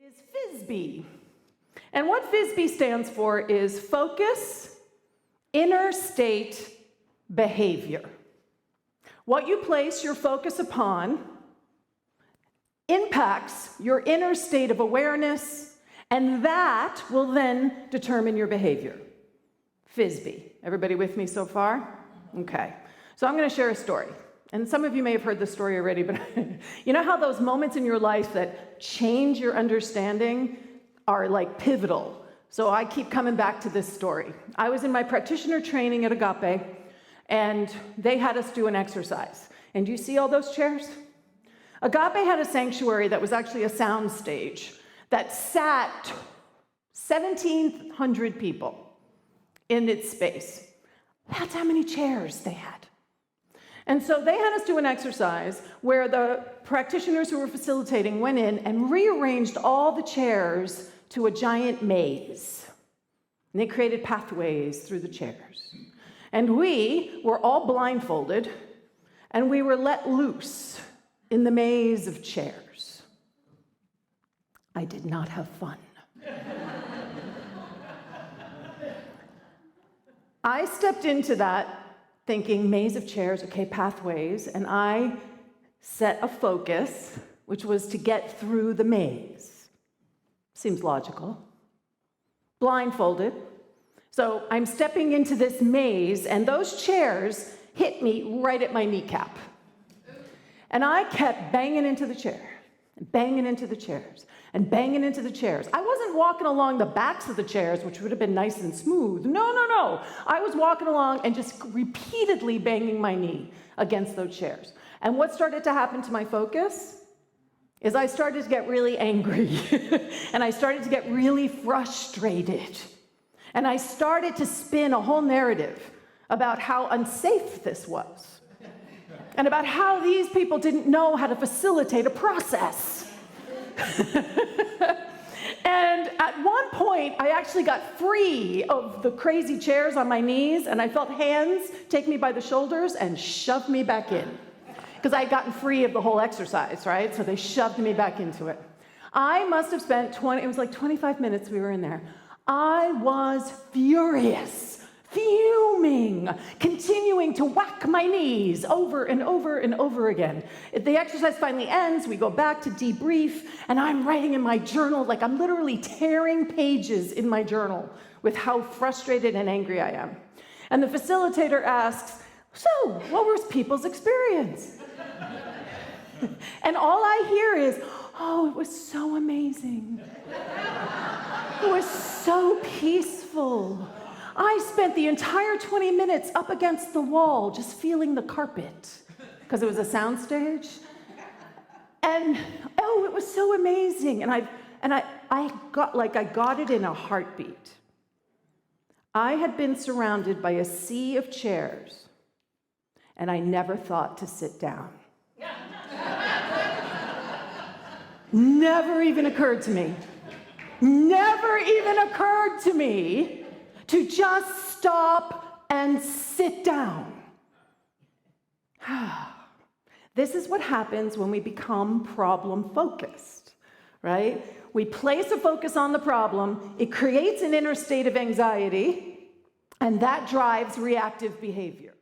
is FISBE. And what FISBE stands for is focus, inner state, behavior. What you place your focus upon impacts your inner state of awareness, and that will then determine your behavior. FISBE. Everybody with me so far? Okay. So I'm going to share a story. And some of you may have heard this story already, but you know how those moments in your life that change your understanding are like pivotal. So I keep coming back to this story. I was in my practitioner training at Agape, and they had us do an exercise. And do you see all those chairs? Agape had a sanctuary that was actually a sound stage that sat 1,700 people in its space. That's how many chairs they had. And so they had us do an exercise where the practitioners who were facilitating went in and rearranged all the chairs to a giant maze. And they created pathways through the chairs. And we were all blindfolded, and we were let loose in the maze of chairs. I did not have fun. I stepped into that thinking maze of chairs, okay, pathways, and I set a focus, which was to get through the maze. Seems logical. Blindfolded. So I'm stepping into this maze, and those chairs hit me right at my kneecap. And I kept banging into the chair, and banging into the chairs, and banging into the chairs. I wasn't walking along the backs of the chairs, which would have been nice and smooth. No. I was walking along and just repeatedly banging my knee against those chairs. And what started to happen to my focus is I started to get really angry, and I started to get really frustrated. And I started to spin a whole narrative about how unsafe this was, and about how these people didn't know how to facilitate a process. And at one point, I actually got free of the crazy chairs on my knees, and I felt hands take me by the shoulders and shove me back in. Because I had gotten free of the whole exercise, right? So they shoved me back into it. I must have spent it was like 25 minutes we were in there. I was furious, fuming, continuing to whack my knees over and over and over again. If the exercise finally ends, we go back to debrief, and I'm writing in my journal, like I'm literally tearing pages in my journal with how frustrated and angry I am. And the facilitator asks, so, what was people's experience? And all I hear is, oh, it was so amazing. It was so peaceful. I spent the entire 20 minutes up against the wall just feeling the carpet because it was a sound stage. And oh, it was so amazing. And I got it in a heartbeat. I had been surrounded by a sea of chairs, and I never thought to sit down. Never even occurred to me. Never even occurred to me to just stop and sit down. This is what happens when we become problem-focused, right? We place a focus on the problem, it creates an inner state of anxiety, and that drives reactive behavior.